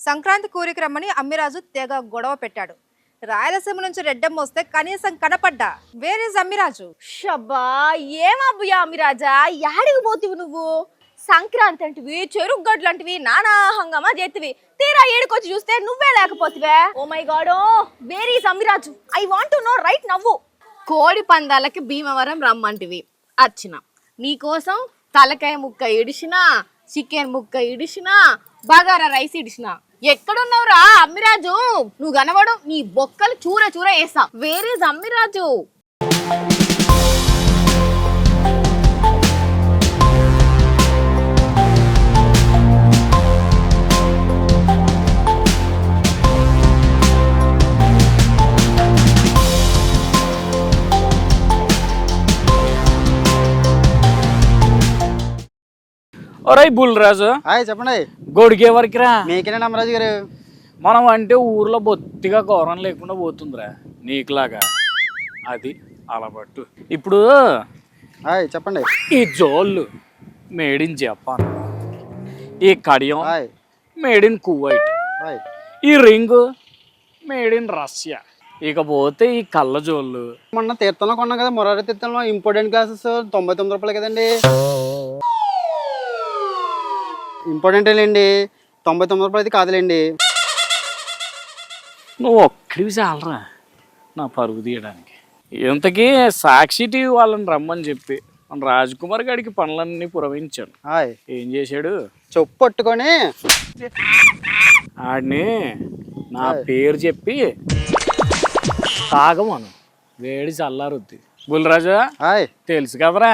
సంక్రాంతి కూరికి రమ్మని అమ్మిరాజు తెగ గొడవ పెట్టాడు. రాయలసీమ నుంచి రెడ్డమ్మ వస్తే కనీసం కనపడ్డా. Where is Ammiraju? షబ్బా ఏమబ్బుయా అమ్మిరాజా, యాడికి పోతివి నువ్వు? సంక్రాంతి అంటివి, చెరుకు గడ్లంటివి, నానా హంగామా చేతివి. తీరా ఏడుకొచ్చి చూస్తే నువ్వే లేకపోతివే. Oh my God, where is Ammiraju? I want to know right now. కోడి పందాలకి భీమవరం రమ్మంటివి, వచ్చిన. నీకోసం తలకాయ ముక్క ఇడిసినా, చికెన్ ముక్క ఇడిసినా, బగారా రైస్ ఇడిసినా. ఎక్కడున్నావురా అమ్మిరాజు? నువ్వు కనబడు, నీ బొక్కలు చూర చూర వేసా. Wear is Ammiraju? ఒరే బుల్రాజు, చెప్పండి. గొడిగే వరకురా. మీకేనా అమ్మరాజు గారు? మనం అంటే ఊర్లో బొత్తిగా ఘోరం లేకుండా పోతుందిరా నీకులాగా. అది అలవాటు. ఇప్పుడు చెప్పండి. ఈ జోళ్ళు మేడ్ ఇన్ జపాన్, ఈ కడియం మేడ్ ఇన్ కువైట్, ఈ రింగు మేడ్ ఇన్ రష్యా. ఇకపోతే ఈ కళ్ళజోళ్ళు మొన్న తీర్థంలో కొన్నాం కదా, మొరారి తీర్థంలో, ఇంపార్టెంట్ క్లాసెస్ 99 రూపాయలు కదండి. ఇంపార్టెంట్ లేండి, 99 రూపాయలు అయితే కాదులేండి. నువ్వు ఒక్కడివి చాలరా నా పరుగు తీయడానికి. ఇంతకీ సాక్షి టీవీ వాళ్ళని రమ్మని చెప్పి మన రాజ్కుమార్ గారికి పనులన్నీ పురవించాను. ఏం చేశాడు? చెప్పు పట్టుకొని ఆడిని నా పేరు చెప్పి తాగమను, వేడి చల్లారుద్ది. బుల్రాజా తెలుసు కదరా,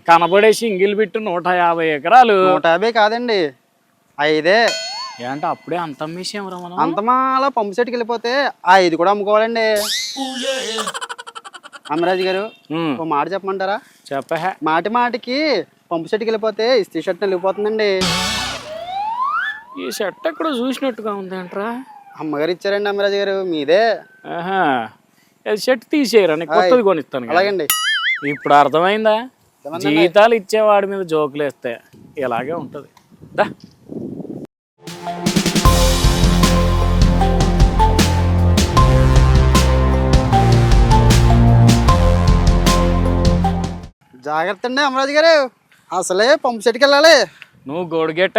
కనబడే సింగిల్ బిట్టు 150 ఎకరాలు. 150 కాదండి, 5. ఏంటంటే అప్పుడే అంత అమ్మేసాం రా మనం. అంతమాలా పంపు సెట్కి వెళ్ళిపోతే 5 కూడా అమ్ముకోవాలండి. అమ్మరాజు గారు ఒక మాట చెప్పమంటారా? చెప్ప. మాటికి పంపు సెట్కి వెళ్ళిపోతే ఇస్త్రీ షర్ట్ వెళ్ళిపోతుందండి. ఈ షర్ట్ ఎక్కడ చూసినట్టుగా ఉందంటరా? అమ్మగారు ఇచ్చారండి అమ్మరాజు గారు, మీదే. షర్ట్ తీసేయరా, కొత్తది కొనిస్తాను. అలాగండి. ఇప్పుడు అర్థమైందా? జీతాలు ఇచ్చేవాడి మీద జోకులు వేస్తే ఇలాగే ఉంటది. జాగ్రత్త అండి అమరాజు గారు, అసలే పంపు సెట్కి వెళ్ళాలి. నువ్వు గొడిగెట్ట.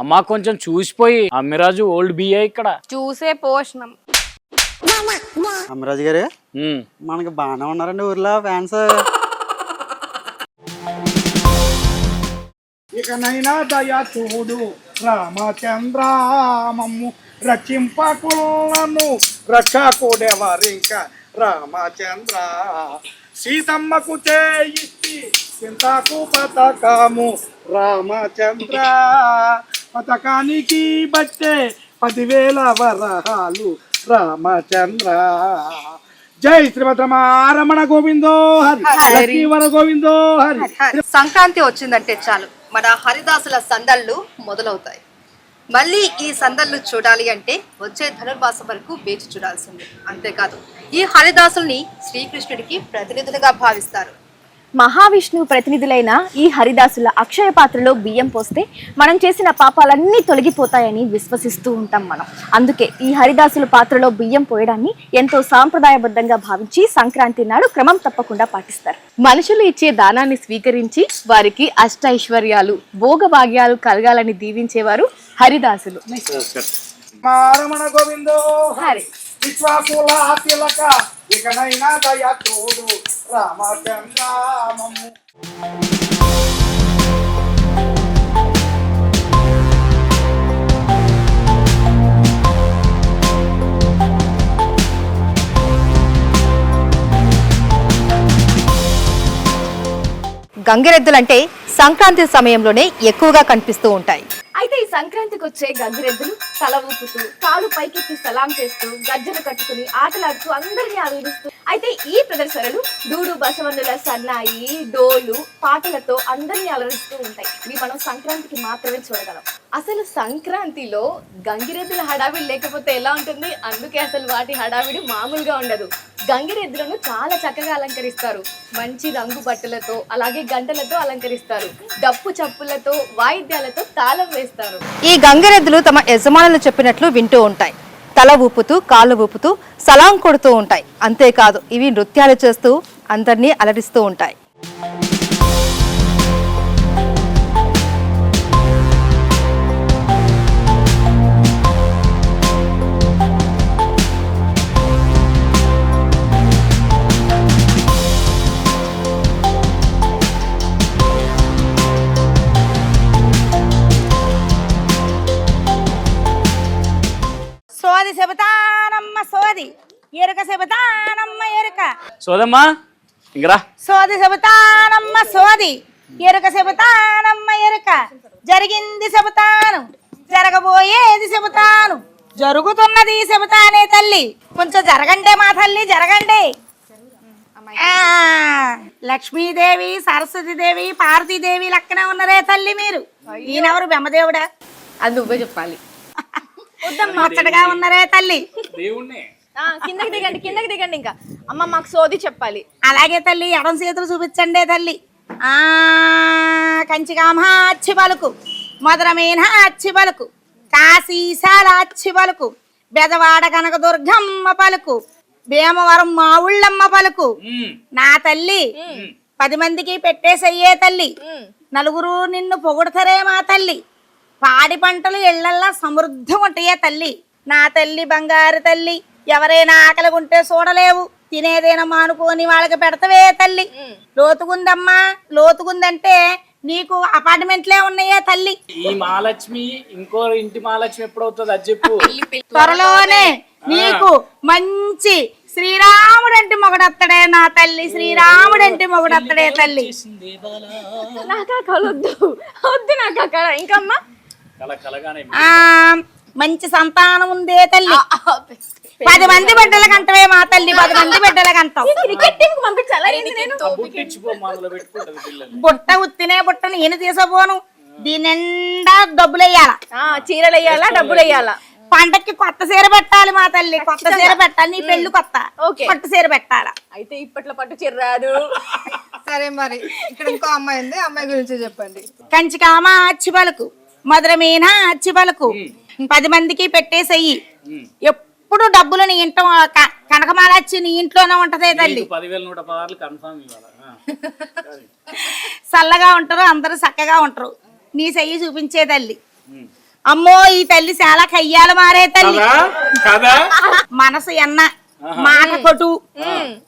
అమ్మా కొంచెం చూసిపోయి. అమ్మిరాజు ఓల్డ్ బియ్య ఇక్కడ చూసే పోషణం. అమ్మరాజు గారు మనకి బాగానే ఉన్నారండి ఊర్లో ఫ్యాన్స్. ఇకనైనా దయ చూడు రామచంద్ర, మమ్ము రక్షింపకులను రక్షకుడెవరింక రామచంద్ర. సీతమ్మకు చేయిస్తి చింతకు పథకము రామచంద్ర, పథకానికి బట్టే 10,000 వరహాలు రామచంద్ర. జై శ్రీమద్రమారమణ గోవిందో హరి, లక్ష్మీవర గోవిందో హరి. సంక్రాంతి వచ్చిందంటే చాలు మన హరిదాసుల సందళ్ళు మొదలవుతాయి. మళ్ళీ ఈ సందళ్ళు చూడాలి అంటే వచ్చే ధనుర్మాసం వరకు వేచి చూడాల్సిందే. అంతేకాదు ఈ హరిదాసుల్ని శ్రీకృష్ణుడికి ప్రతినిధులుగా భావిస్తారు. మహావిష్ణువు ప్రతినిధులైన ఈ హరిదాసుల అక్షయ పాత్రలో బియ్యం పోస్తే మనం చేసిన పాపాలన్నీ తొలగిపోతాయని విశ్వసిస్తూ ఉంటాం మనం. అందుకే ఈ హరిదాసుల పాత్రలో బియ్యం పోయడాన్ని ఎంతో సాంప్రదాయబద్ధంగా భావించి సంక్రాంతి నాడు క్రమం తప్పకుండా పాటిస్తారు. మనుషులు ఇచ్చే దానాన్ని స్వీకరించి వారికి అష్టైశ్వర్యాలు, భోగభాగ్యాలు కలగాలని దీవించేవారు హరిదాసులు. రమణ గోవిందో హరి. విశ్వాసుల తిలక ఇకనైనా దయ చూడు రామచంద్ర, మమ్ము. గంగిరెద్దులంటే సంక్రాంతి సమయంలోనే ఎక్కువగా కనిపిస్తూ ఉంటాయి. అయితే ఈ సంక్రాంతికి వచ్చే గంగిరెద్దులు తల ఊపుతూ, కాలు పైకెత్తి సలాం చేస్తూ, గజ్జలు కట్టుకుని ఆటలాడుతూ అందరినీ ఆవిడుస్తూ అయితే ఈ ప్రదర్శనలు డూడు బసవన్నుల సన్నాయి డోలు పాటలతో అందరినీ అలరిస్తూ ఉంటాయి. ఇవి మనం సంక్రాంతికి మాత్రమే చూడగలం. అసలు సంక్రాంతిలో గంగిరెద్దుల హడావిడి లేకపోతే ఎలా ఉంటుంది? అందుకే అసలు వాటి హడావిడి మామూలుగా ఉండదు. గంగిరెద్దులను చాలా చక్కగా అలంకరిస్తారు. మంచి రంగు బట్టలతో అలాగే గంటలతో అలంకరిస్తారు. డప్పు చప్పులతో వాయిద్యాలతో తాళం వేస్తారు. ఈ గంగిరెద్దులు తమ యజమానులు చెప్పినట్లు వింటూ ఉంటాయి. తల ఊపుతూ కాళ్ళు ఊపుతూ సలాం కొడుతూ ఉంటాయి. అంతేకాదు ఇవి నృత్యాలు చేస్తూ అందరినీ అలరిస్తూ ఉంటాయి. సోది చెబుతానమ్మ సోది ఎరుక చెబుతానమ్మ ఎరుక సోదమ్మా ఇంకరా. సోది చెబుతానమ్మ సోది ఎరుక చెబుతానమ్మ ఎరుక జరిగింది చెబుతాను జరగబోయేది చెబుతాను జరుగుతున్నది చెబుతానే తల్లి కొంచెం జరగండి మా తల్లి జరగండి. లక్ష్మీదేవి సరస్వతీదేవి పార్వతీదేవి లక్కనే ఉన్నారే తల్లి మీరు. ఈయనెవరు బ్రహ్మదేవుడా? అది నువ్వే చెప్పాలి. ముచ్చటగా ఉన్నారే తల్లి. కిందకి దిగండి. ఇంకా అమ్మ మాకు సోది చెప్పాలి. అలాగే తల్లి ఎడం చేతులు చూపించండి తల్లి. కంచికామాచ్చి పలుకు మధురమేన అచ్చి పలుకు కాశీశాల అచ్చి పలుకు బెదవాడ కనక దుర్గమ్మ పలుకు భీమవరం మా ఊళ్ళమ్మ పలుకు. నా తల్లి 10 మందికి పెట్టేసయ్యే తల్లి. నలుగురు నిన్ను పొగుడతారే మా తల్లి. పాడి పంటలు ఇళ్లల్లా సమృద్ధం ఉంటాయే తల్లి. నా తల్లి బంగారు తల్లి. ఎవరైనా ఆకలిగుంటే చూడలేవు తినేదేనా మానుకొని వాళ్ళకి పెడతవే తల్లి. లోతుగుందమ్మా లోతుగుందంటే నీకు అపార్ట్మెంట్లే ఉన్నాయే తల్లి. ఈ మహాలక్ష్మి ఇంకో ఇంటి మహాలక్ష్మి ఎప్పుడవుతుంది అది చెప్పు. త్వరలోనే నీకు మంచి శ్రీరాముడంటి మొగడత్తడే నా తల్లి. శ్రీరాముడంటి మొగడత్తడే తల్లి. వద్దు నాకు ఇంకమ్మా మంచి సంతానం ఉందే తల్లి. 10 మంది బిడ్డల కంటవే మా తల్లి. 10 మంది బిడ్డల కంటావు. బుట్ట ఉత్తినే బుట్టని ఈయన తీసపోను. దీని నిండా డబ్బులు వేయాలా చీరలు వేయాలా డబ్బులు వేయాలా. పండక్కి కొత్త చీర పెట్టాలి మా తల్లి. కొత్త చీర పెట్టాలి. నీ పెళ్లి కొత్త కొత్త చీర పెట్టాలా. అయితే ఇప్పట్లో పట్టు చీర రాదు. సరే మరి ఇక్కడ ఇంకో అమ్మాయి ఉంది. అమ్మాయి గురించి చెప్పండి. కంచికామ అచ్చి పలుకు మధురమీన అచ్చి పలుకు 10 మందికి పెట్టేసెయ్యి. ఎప్పుడు డబ్బులు నీ ఇంట్లో కనకమాలచ్చి నీ ఇంట్లోనే ఉంటదే తల్లి. 10,116 కన్ఫర్మ్ ఇవ్వాలా. చల్లగా ఉంటారు అందరూ చక్కగా ఉంటారు. నీ చెయ్యి చూపించే తల్లి. అమ్మో ఈ తల్లి చాలా కయ్యాలు మారే తల్లి. మనసు ఎన్న మాట కొటు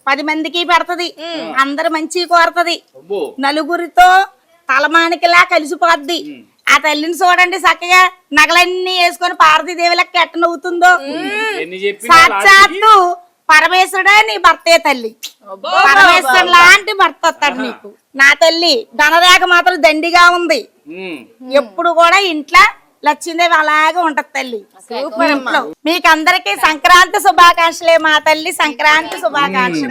10 మందికి పెడతది. అందరు మంచి కోరుతది. నలుగురితో తలమానికిలా కలిసిపోద్ది. ఆ తల్లిని చూడండి చక్కగా నగలన్నీ వేసుకొని పార్వతీదేవి లెక్క ఎట్ట నవ్వుతుందో. సాక్షాత్తు పరమేశ్వరుడే నీ భర్తే తల్లి. పరమేశ్వరు లాంటి భర్త వస్తాడు నీకు. నా తల్లి ధనరేఖ మాత్రం దండిగా ఉంది. ఎప్పుడు కూడా ఇంట్లో లక్ష్మీదేవి అలాగే ఉంటది తల్లి. మీకు అందరికి సంక్రాంతి శుభాకాంక్షలే మా తల్లి. సంక్రాంతి శుభాకాంక్షలు.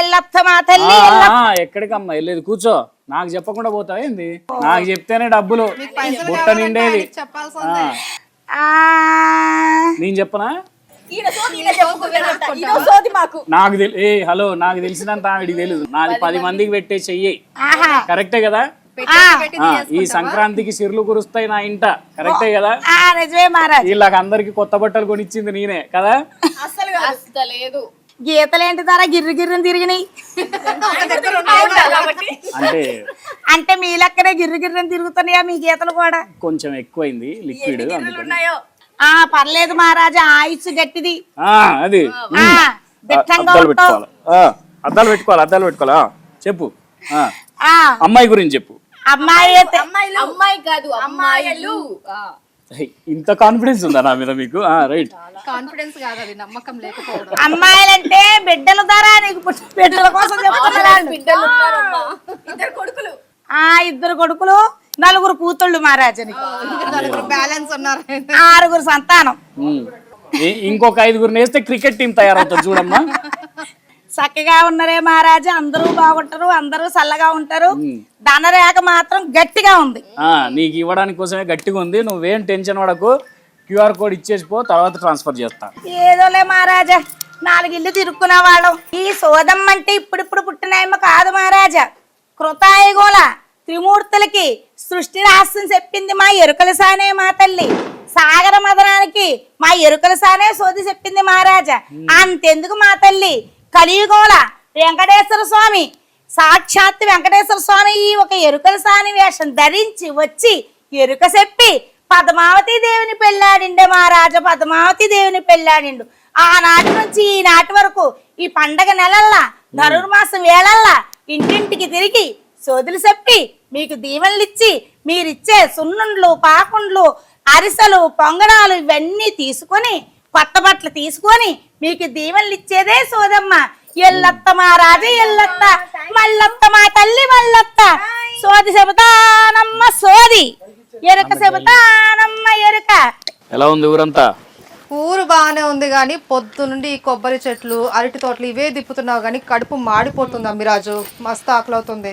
ఎల్లొత్త మా తల్లి. ఎక్కడికమ్మా వెళ్ళేది? కూర్చో. నాకు చెప్పకుండా పోతావు ఏంది? నాకు చెప్తేనే డబ్బులు బుట్ట నిండేది. నేను చెప్పనా? నాకు హలో నాకు తెలిసినంత ఆవిడికి తెలియదు. నాది 10 మందికి పెట్టే చెయ్యి. కరెక్టే కదా? ఈ సంక్రాంతికి సిర్లు కురుస్తాయి నా ఇంట. కరెక్టే కదా? వీళ్ళకి అందరికి కొత్త బట్టలు కొనిచ్చింది నేనే కదా? గీతలేంటి ధర గిర్రి గిర్రిని తిరిగినాయి అంటే మీ లెక్కనే గిర్రి గిర్రిని తిరుగుతున్నాయా మీ గీతలు కూడా? కొంచెం ఎక్కువైంది లిక్విడ్. పర్లేదు మహారాజా ఆయుష్ గట్టిది. అది అద్దాలు పెట్టుకోవాలా. చెప్పు అమ్మాయి గురించి చెప్పు. అమ్మాయి కాదు అమ్మాయిలు. ఇంత కాన్ఫిడెన్స్ ఉందా నా మీద మీకు? రైట్. కాన్ఫిడెన్స్ కాదు అది నమ్మకం లేకపోవడం. అమ్మాయిలంటే బిడ్డల ద్వారా నీకు బిడ్డల కోసం చెప్తున్నాను. ఇద్దరు కొడుకులు 4 కూతుళ్ళు మహారాజాని. బ్యాలెన్స్ ఉన్నారు. 6 సంతానం. ఇంకొక 5గురిని వేస్తే క్రికెట్ టీం తయారవుతుంది చూడమ్మా. చక్కగా ఉన్నారే మహారాజా, అందరూ బాగుంటారు, అందరూ చల్లగా ఉంటారు. ధనరేఖ మాత్రం గట్టిగా ఉంది. నీకు ఇవ్వడానికి కోసమే గట్టిగా ఉంది, నువ్వేం టెన్షన్ పడకు. QR కోడ్ ఇచ్చేసిపో, తర్వాత ట్రాన్స్ఫర్ చేస్తా. ఏదోలే మహారాజా, 4 ఇల్లు తిరుక్కునే వాళ్ళం. ఈ సోదమ్మ అంటే ఇప్పుడు పుట్టినాయమ్మ కాదు మహారాజా, కృతాయుగోల త్రిమూర్తులకి సృష్టి రహస్యం చెప్పింది మా ఎరుకల సానే మా తల్లి. సాగర మదనానికి మా ఎరుకల సానే సోది చెప్పింది మహారాజా. అంతెందుకు మా తల్లి కలియుగోల వెంకటేశ్వర స్వామి, సాక్షాత్ వెంకటేశ్వర స్వామి ఈ ఒక ఎరుకల సాని వేషం ధరించి వచ్చి ఎరుక చెప్పి పద్మావతి దేవుని పెళ్ళాడిండే మహారాజా. పద్మావతి దేవుని పెళ్ళాడిండు. ఆనాటి నుంచి ఈనాటి వరకు ఈ పండగ నెలల్లా ధనుర్మాసం వేళల్లా ఇంటింటికి తిరిగి సోదులు చెప్పి మీకు దీవెనలు ఇచ్చి మీరిచ్చే సున్నుండ్లు, పాకుండ్లు, అరిసెలు, పొంగడాలు ఇవన్నీ తీసుకొని కొత్త బట్టలు తీసుకొని మీకు దీవెనలు ఇచ్చేదే సోదమ్మ. ఎల్లత్త మహారాజా ఎల్లత్త, మల్లత్త మా తల్లి మల్లత్త. సోది చెబుతానమ్మ సోది, ఎరుక చెబుతానమ్మ ఎరుక. ఎలా ఉంది ఊరంతా? ఊరు బాగానే ఉంది కానీ పొద్దు నుండి ఈ కొబ్బరి చెట్లు, అరటి తోటలు ఇవే దిప్పుతున్నావు కానీ కడుపు మాడిపోతుంది అమ్మిరాజు. మస్తు ఆకలి అవుతుంది.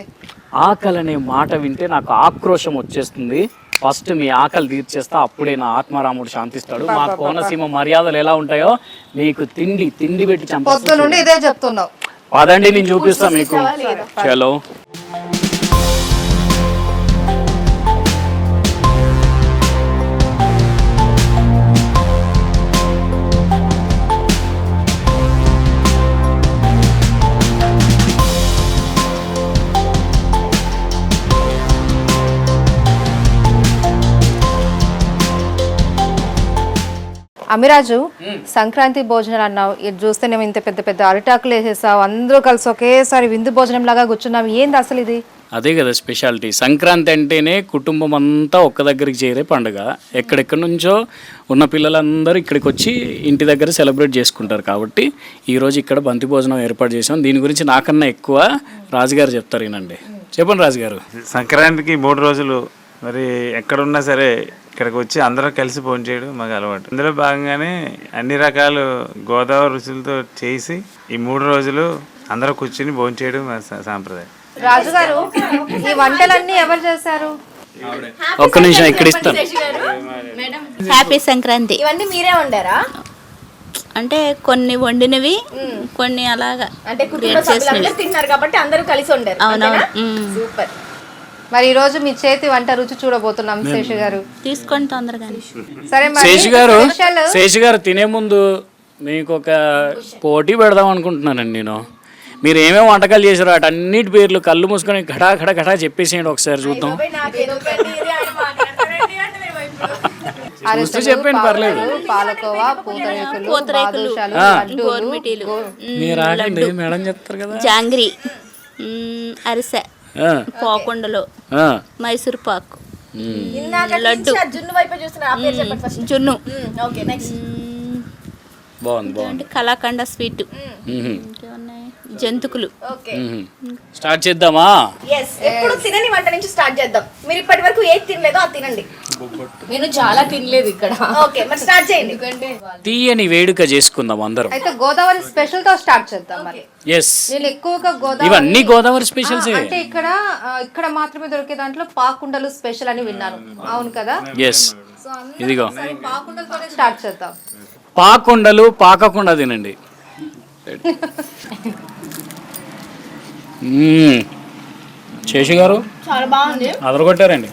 ఆకలి అనే మాట వింటే నాకు ఆక్రోశం వచ్చేస్తుంది. ఫస్ట్ మీ ఆకలి తీర్చేస్తా, అప్పుడే నా ఆత్మారాముడు శాంతిస్తాడు. మా కోనసీమ మర్యాదలు ఎలా ఉంటాయో నీకు తిండి పెట్టి పొద్దు చంపొద్దు. నుండి ఇదే చెప్తున్నావు. పదండి, నేను చూపిస్తా మీకు. చలో. అమిరాజు, సంక్రాంతి భోజనాలు అన్నావు, ఇది చూస్తేనేమో ఇంత పెద్ద పెద్ద అరిటాకులు వేసేసావు, అందరూ కలిసి ఒకేసారి విందు భోజనం లాగా కూర్చున్నావు. ఏంది అసలు ఇది? అదే కదా స్పెషాలిటీ. సంక్రాంతి అంటేనే కుటుంబం అంతా ఒక్క దగ్గరికి చేరే పండుగ. ఎక్కడెక్కడి నుంచో ఉన్న పిల్లలందరూ ఇక్కడికి వచ్చి ఇంటి దగ్గర సెలబ్రేట్ చేసుకుంటారు. కాబట్టి ఈరోజు ఇక్కడ బంతి భోజనం ఏర్పాటు చేసాం. దీని గురించి నాకన్నా ఎక్కువ రాజుగారు చెప్తారు. ఈనండి, చెప్పండి రాజుగారు. సంక్రాంతికి 3 రోజులు మరి ఎక్కడున్నా సరే ఇక్కడికి వచ్చి అందరూ కలిసి భోంచేయడం మాకు అలవాటు. అందులో భాగంగానే అన్ని రకాలు గోదావరి రుచులతో చేసి ఈ 3 రోజులు అందరూ కూర్చుని భోంచేయడం మా సాంప్రదాయం. రాజుగారు, ఈ వంటలన్నీ ఎవరు చేశారు? ఒక్క నిమిషం ఇక్కడ ఇస్తాను. హ్యాపీ సంక్రాంతి. ఇవన్నీ మీరే వండారా? అంటే కొన్ని వండినవి, కొన్ని అలాగా అంటే కుటుంబ సభ్యులందరూ తిన్నారు కాబట్టి అందరూ కలిసి వండారు. అవునవును. సూపర్. మరి ఈ రోజు మీ చేతి వంట రుచి చూడబోతున్నాం శేషు గారు. తీసుకోండి తొందరగా. సరే మరి శేషు గారు తినే ముందు మీకు ఒక పోటీ పెడదాం అనుకుంటున్నానండి నేను. మీరు ఏమేమి వంటకాలు చేశారో అన్నిటి పేర్లు కళ్ళు మూసుకొని ఘటా ఘటా ఘటా చెప్పేసేయండి ఒకసారి చూద్దాం. చూస్తూ చెప్పండి, పర్లేదు. పాలకోవా, పూతరేకులు, గోర్మిటీలు, మీరు ఆగండి, మేడం చెప్తారు కదా. జాంగ్రీ, అరిసె, పోకుండలు, మైసూర్ పాకు, లడ్డు, జున్ను వైపు చూస్తున్నా. ఆ పేరు చెప్పండి ఫస్ట్. జున్ను, ఓకే నెక్స్ట్. బాగుంది. కలాకండ స్వీట్, జంతుకులు. ఓకే, స్టార్ట్ చేద్దామా? yes. ఎప్పుడు తినని వంట నుంచి స్టార్ట్ చేద్దాం. మీరు ఇప్పటి వరకు ఏది తినలేదో అది తినండి. నేను చాలా తినలేదు ఇక్కడ. ఓకే, మరి స్టార్ట్ చేయండి. తీయని వేడుక చేసుకుందాం అందరం. అయితే గోదావరి స్పెషల్ తో స్టార్ట్ చేద్దాం మరి. ఎస్, నేను ఎక్కువగా గోదావరి, ఇవన్నీ గోదావరి స్పెషల్స్. అంటే ఇక్కడ మాత్రమే దొరికే దాంట్లో పాకుండలు స్పెషల్ అని విన్నాను. అవును కదా? ఎస్, ఇదిగో పాకుండలతోనే స్టార్ట్ చేద్దాం. పాకుండలు పాకకుండా తినండి. శేషు గారు చాలా బాగుంది. అదరగొట్టారండి.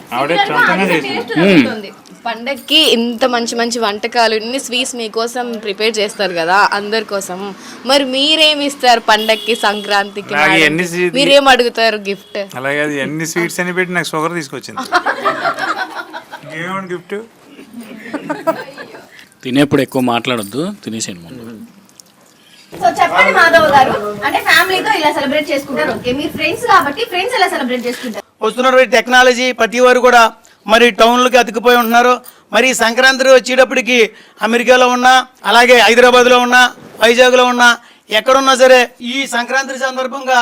పండక్కి ఇంత మంచి మంచి వంటకాలు, ఇన్ని స్వీట్స్ మీకోసం ప్రిపేర్ చేస్తారు కదా అందరి కోసం. మరి మీరేమి ఇస్తారు పండక్కి, సంక్రాంతికి? మీరేం అడుగుతారు గిఫ్ట్? అలాగే అది ఎన్ని స్వీట్స్ అని పెట్టి నాకు షుగర్ తీసుకొచ్చింది. ఏమని గిఫ్ట్? తినేప్పుడు ఎక్కువ మాట్లాడొద్దు, తినేసేయండి ముందు. సో చెప్పండి మాధవ్ గారు, అంటే ఫ్యామిలీతో ఇలా సెలబ్రేట్ చేసుకుంటారు. ఓకే, మీరు ఫ్రెండ్స్ కాబట్టి ఫ్రెండ్స్ ఎలా సెలబ్రేట్ చేసుకుంటారు? వస్తున్నటువంటి టెక్నాలజీ ప్రతి వారు కూడా మరి టౌన్లకి అతుక్కుపోయి ఉంటున్నారు. మరి సంక్రాంతి వచ్చేటప్పటికి అమెరికాలో ఉన్నా, అలాగే హైదరాబాద్లో ఉన్నా, వైజాగ్లో ఉన్నా, ఎక్కడున్నా సరే ఈ సంక్రాంతి సందర్భంగా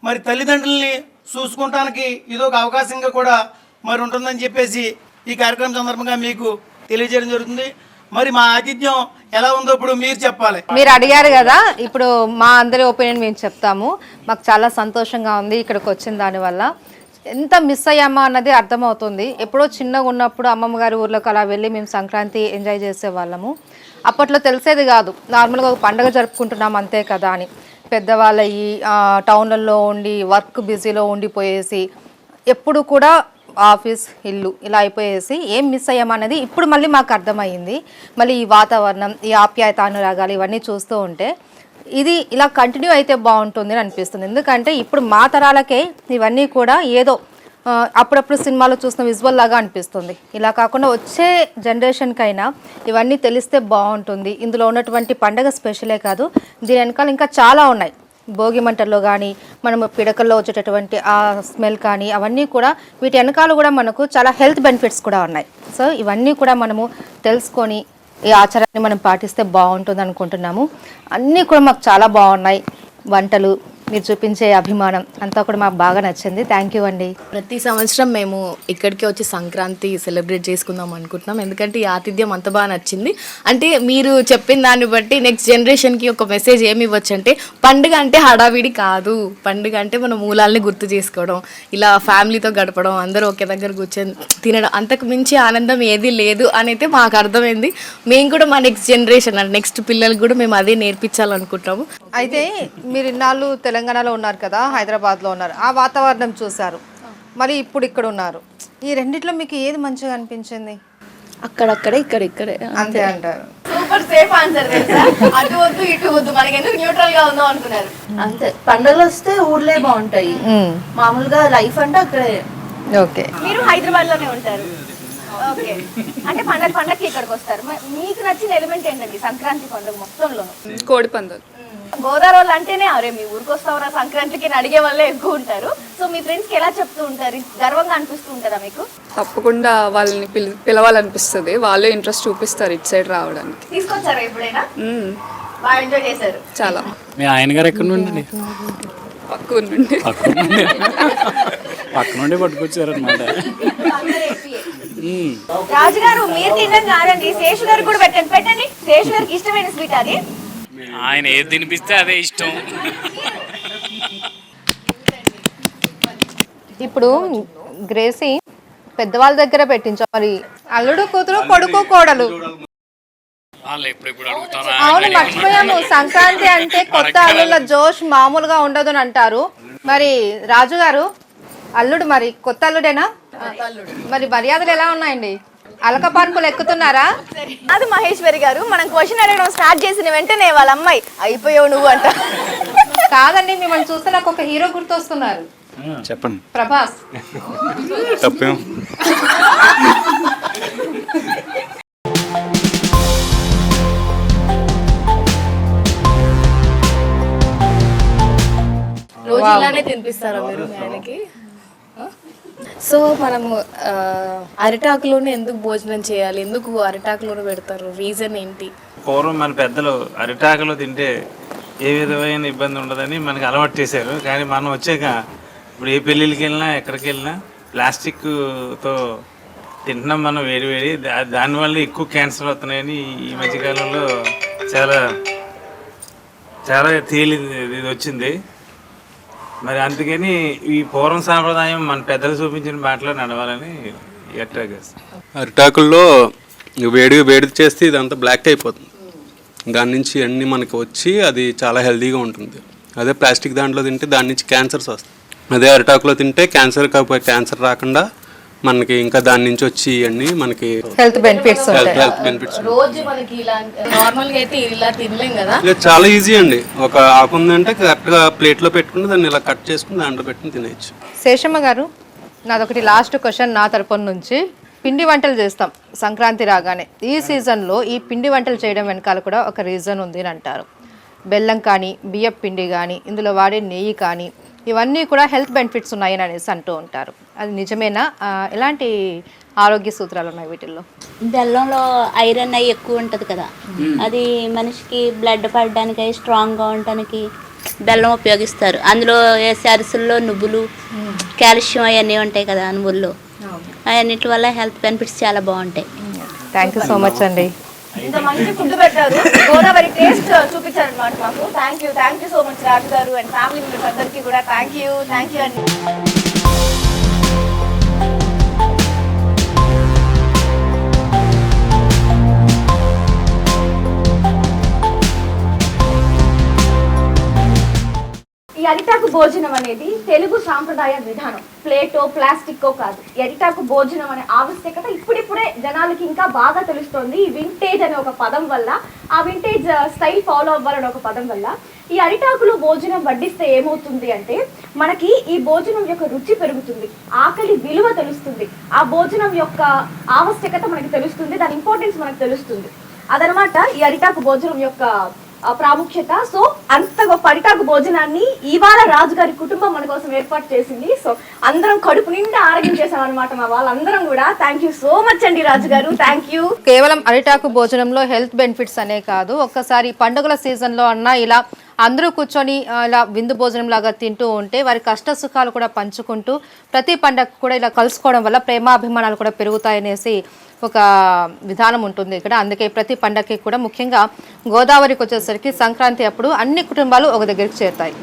మరి తల్లిదండ్రుల్ని చూసుకుంటానికి ఇదొక అవకాశంగా కూడా మరి ఉంటుందని చెప్పేసి ఈ కార్యక్రమం సందర్భంగా మీకు తెలియజేయడం జరుగుతుంది. మరి మా ఆతిథ్యం ఎలా ఉందో ఇప్పుడు మీరు చెప్పాలి. మీరు అడిగారు కదా, ఇప్పుడు మా అందరి ఒపీనియన్ మేము చెప్తాము. మాకు చాలా సంతోషంగా ఉంది ఇక్కడికి వచ్చిన దానివల్ల. ఎంత మిస్ అయ్యామా అన్నది అర్థమవుతుంది. ఎప్పుడో చిన్నగా ఉన్నప్పుడు అమ్మమ్మ గారి ఊర్లోకి అలా వెళ్ళి మేము సంక్రాంతి ఎంజాయ్ చేసేవాళ్ళము. అప్పట్లో తెలిసేది కాదు, నార్మల్గా ఒక పండుగ జరుపుకుంటున్నాం అంతే కదా అని. పెద్దవాళ్ళ ఈ టౌన్లలో ఉండి వర్క్ బిజీలో ఉండిపోయేసి ఎప్పుడు కూడా ఆఫీస్ ఇల్లు ఇలా అయిపోయేసి ఏం మిస్ అయ్యామనేది ఇప్పుడు మళ్ళీ మాకు అర్థమయ్యింది. మళ్ళీ ఈ వాతావరణం, ఈ ఆప్యాయత అనురాగాలు ఇవన్నీ చూస్తూ ఉంటే ఇది ఇలా కంటిన్యూ అయితే బాగుంటుంది అని అనిపిస్తుంది. ఎందుకంటే ఇప్పుడు మా తరాలకే ఇవన్నీ కూడా ఏదో అప్పుడప్పుడు సినిమాలో చూసిన విజువల్ లాగా అనిపిస్తుంది. ఇలా కాకుండా వచ్చే జనరేషన్కైనా ఇవన్నీ తెలిస్తే బాగుంటుంది. ఇందులో ఉన్నటువంటి పండగ స్పెషలే కాదు, దీని వెనకాల ఇంకా చాలా ఉన్నాయి. భోగి మంటల్లో కానీ మనం పిడకల్లో వచ్చేటటువంటి ఆ స్మెల్ కానీ అవన్నీ కూడా వీటి వెనకాల కూడా మనకు చాలా హెల్త్ బెనిఫిట్స్ కూడా ఉన్నాయి. సో ఇవన్నీ కూడా మనము తెలుసుకొని ఈ ఆచారాన్ని మనం పాటిస్తే బాగుంటుంది అనుకుంటున్నాము. అన్నీ కూడా మాకు చాలా బాగున్నాయి. వంటలు, మీరు చూపించే అభిమానం అంతా కూడా మాకు బాగా నచ్చింది. థ్యాంక్ యూ అండి. ప్రతి సంవత్సరం మేము ఇక్కడికి వచ్చి సంక్రాంతి సెలబ్రేట్ చేసుకుందాం అనుకుంటున్నాం. ఎందుకంటే ఈ ఆతిథ్యం అంత బాగా నచ్చింది. అంటే మీరు చెప్పిన దాన్ని బట్టి నెక్స్ట్ జనరేషన్కి ఒక మెసేజ్ ఏమి ఇవ్వచ్చు అంటే, పండుగ అంటే హడావిడి కాదు, పండుగ అంటే మన మూలాల్ని గుర్తు చేసుకోవడం, ఇలా ఫ్యామిలీతో గడపడం, అందరూ ఒకే దగ్గర కూర్చొని తినడం, అంతకు మించి ఆనందం ఏది లేదు అని అయితే మాకు అర్థమైంది. మేము కూడా మా నెక్స్ట్ జనరేషన్ అంటే నెక్స్ట్ పిల్లలకు కూడా మేము అదే నేర్పించాలనుకుంటాము. అయితే మీరు ఇన్నాళ్ళు తెలంగాణలో ఉన్నారు కదా, హైదరాబాద్లో ఉన్నారు, ఆ వాతావరణం చూశారు, మరి ఇప్పుడు ఇక్కడ ఉన్నారు. ఈ రెండిట్లో మీకు ఏది మంచిగా అనిపించింది? అక్కడక్కడే ఇక్కడే అంతే అంటారు. సూపర్ సేఫ్ ఆన్సర్ తెలుసా. అటు వద్దు ఇటు వద్దు, మనకి ఎందుకు న్యూట్రల్ గా ఉందాం అనుకున్నారు. అంతే, పండుగలు వస్తే ఊర్లే బాగుంటాయి, మామూలుగా లైఫ్ అంటే అక్కడే. ఓకే, మీరు హైదరాబాద్ లోనే ఉంటారు. ఓకే, అంటే పండగకి ఇక్కడికి వస్తారు. మీకు నచ్చిన ఎలిమెంట్ ఏంటండి సంక్రాంతి పండుగ మొత్తంలో? కోడి పందాలు. గోదావరి వాళ్ళు అంటేనే అరే మీ ఊరికి వస్తావరా సంక్రాంతికి అడిగే వాళ్ళే ఎక్కువ ఉంటారు. సో మీ ఫ్రెండ్స్కి ఎలా చెప్తూ ఉంటారు? గర్వంగా అనిపిస్తూ ఉంటుందా మీకు? తప్పకుండా వాళ్ళని పిలవాలనిపిస్తుంది, వాళ్ళే ఇంట్రెస్ట్ చూపిస్తారు ఇటు సైడ్ రావడానికి. తీసుకొచ్చారా ఎప్పుడైనా? బాగా ఎంజాయ్ చేశారు చాలా. మీ ఆయన గారు ఎక్కడి నుండి? పక్క నుండి పక్క నుండి పట్టుకొచ్చారనమాట. రాజుగారు మీరు తినడం కాదండి, శేషు గారు కూడా పెట్టండి. శేషు గారికి ఇష్టమైన స్వీట్ అది. ఆయన ఏది తినిపిస్తే అదే ఇష్టం. ఇప్పుడు గ్రేసీ పెద్దవాళ్ళ దగ్గర పెట్టించా, మరి అల్లుడు కూతురు, కొడుకు కోడలు. అవును, మర్చిపోయాము. సంక్రాంతి అంటే కొత్త అల్లుళ్ళ జోష్ మామూలుగా ఉండదు అని అంటారు. మరి రాజు గారు అల్లుడు, మరి కొత్త అల్లుడేనా? మరి మర్యాదలు ఎలా ఉన్నాయండి? అలక పార్కులు ఎక్కుతున్నారా? అది మహేశ్వరి గారు, మనం క్వశ్చన్ అడగడం స్టార్ట్ చేసిన వెంటనే వాళ్ళ అమ్మాయి అయిపోయావు నువ్వు అంట. కాదండి, మిమ్మల్ని చూస్తే నాకు ఒక హీరో గుర్తొస్తున్నారు. చెప్పండి. ప్రభాస్. తప్పేం. రోజు ఇలానే తినిపిస్తారా మీరు మీ ఆయనకి? సో మనము అరిటాకులోనే ఎందుకు భోజనం చేయాలి, ఎందుకు అరిటాకులోనే పెడతారు, రీజన్ ఏంటి? పూర్వం మన పెద్దలు అరిటాకులో తింటే ఏ విధమైన ఇబ్బంది ఉండదని మనకి అలవాటు చేశారు. కానీ మనం వచ్చాక ఇప్పుడు ఏ పెళ్ళిళ్ళకి వెళ్ళినా ఎక్కడికి వెళ్ళినా ప్లాస్టిక్తో తింటున్నాం మనం, వేడి దానివల్ల ఎక్కువ క్యాన్సర్ వస్తున్నాయని ఈ మధ్యకాలంలో చాలా చాలా ఇది వచ్చింది. మరి అందుకని ఈ పూర్వం సాంప్రదాయం మన పెద్దలు చూపించిన బాటలో నడవాలని అరిటాకుల్లో వేడి చేస్తే ఇదంతా బ్లాక్ అయిపోతుంది, దాని నుంచి అన్నీ మనకి వచ్చి అది చాలా హెల్తీగా ఉంటుంది. అదే ప్లాస్టిక్ దాంట్లో తింటే దాని నుంచి క్యాన్సర్స్ వస్తాయి. అదే అరిటాకులో తింటే క్యాన్సర్ రాకుండా మనకి ఇంకా దాని నుంచి వచ్చి అన్ని మనకి హెల్త్ బెనిఫిట్స్ రోజు మనకి ఇలా నార్మల్ గా అయితే ఇలా తినలేం కదా. చాలా ఈజీ అండి. ఒక ఆకు ఉందంటే కరెక్ట్ గా ప్లేట్ లో పెట్టుకుని దాన్ని ఇలా కట్ చేసుకుని దాంట్లో పెట్టుకుని తినేయచ్చు. శేషమ్మ గారు, నాదొకటి లాస్ట్ క్వశ్చన్ నా తరపున నుంచి. పిండి వంటలు చేస్తాం సంక్రాంతి రాగానే. ఈ సీజన్లో ఈ పిండి వంటలు చేయడం వెనకాల కూడా ఒక రీజన్ ఉంది అని అంటారు. బెల్లం కానీ, బియ్యం పిండి కానీ, ఇందులో వాడే నెయ్యి కానీ, ఇవన్నీ కూడా హెల్త్ బెనిఫిట్స్ ఉన్నాయని అనేసి అంటూ ఉంటారు. అది నిజమేనా? ఎలాంటి ఆరోగ్య సూత్రాలు ఉన్నాయి వీటిల్లో? బెల్లంలో ఐరన్ అయి ఎక్కువ ఉంటుంది కదా, అది మనిషికి బ్లడ్ పడడానికి, స్ట్రాంగ్గా ఉండడానికి బెల్లం ఉపయోగిస్తారు. అందులో వేసే అరిసెల్లో నువ్వులు, కాల్షియం అవన్నీ ఉంటాయి కదా నువ్వుల్లో, అవన్నిటి వల్ల హెల్త్ బెనిఫిట్స్ చాలా బాగుంటాయి. థ్యాంక్ యూ సో మచ్ అండి. ఇంత మంచి ఫుడ్ పెట్టారు, గోదావరి టేస్ట్ చూపించారు అనమాట మాకు. థ్యాంక్ యూ సో మచ్ రాజు గారు అండ్ ఫ్యామిలీ మెంబర్స్ అందరికీ కూడా థ్యాంక్ యూ అండి. ఈ అరిటాకు భోజనం అనేది తెలుగు సాంప్రదాయ విధానం. ప్లేటో ప్లాస్టిక్కో కాదు. ఈ అరిటాకు భోజనం అనే ఆవశ్యకత ఇప్పుడిప్పుడే జనాలకి ఇంకా బాగా తెలుస్తోంది. ఈ వింటేజ్ అనే ఒక పదం వల్ల, ఆ వింటేజ్ స్టైల్ ఫాలో అవ్వాలనే ఒక పదం వల్ల ఈ అరిటాకులు భోజనం వడ్డిస్తే ఏమవుతుంది అంటే మనకి ఈ భోజనం యొక్క రుచి పెరుగుతుంది, ఆకలి విలువ తెలుస్తుంది, ఆ భోజనం యొక్క ఆవశ్యకత మనకి తెలుస్తుంది, దాని ఇంపార్టెన్స్ మనకు తెలుస్తుంది. అదనమాట ఈ అరిటాకు భోజనం యొక్క ప్రాముఖ్యత. సో అంత గొప్ప అరిటాకు భోజనాన్ని ఇవాళ రాజుగారి కుటుంబం మన కోసం ఏర్పాటు చేసింది. సో అందరం కడుపు నిండా ఆరగించేసాం అనమాట మా వాళ్ళందరం కూడా. థ్యాంక్ యూ సో మచ్ అండి రాజుగారు, థ్యాంక్ యూ. కేవలం అరిటాకు భోజనంలో హెల్త్ బెనిఫిట్స్ అనే కాదు, ఒక్కసారి పండుగల సీజన్లో అన్నా ఇలా అందరూ కూర్చొని ఇలా విందు భోజనం లాగా తింటూ ఉంటే వారి కష్ట సుఖాలు కూడా పంచుకుంటూ ప్రతి పండగ కూడా ఇలా కలుసుకోవడం వల్ల ప్రేమాభిమానాలు కూడా పెరుగుతాయనేసి ఒక విధానం ఉంటుంది ఇక్కడ. అందుకే ప్రతి పండగకి కూడా ముఖ్యంగా గోదావరికి వచ్చేసరికి సంక్రాంతి అప్పుడు అన్ని కుటుంబాలు ఒక దగ్గరికి చేరుతాయి.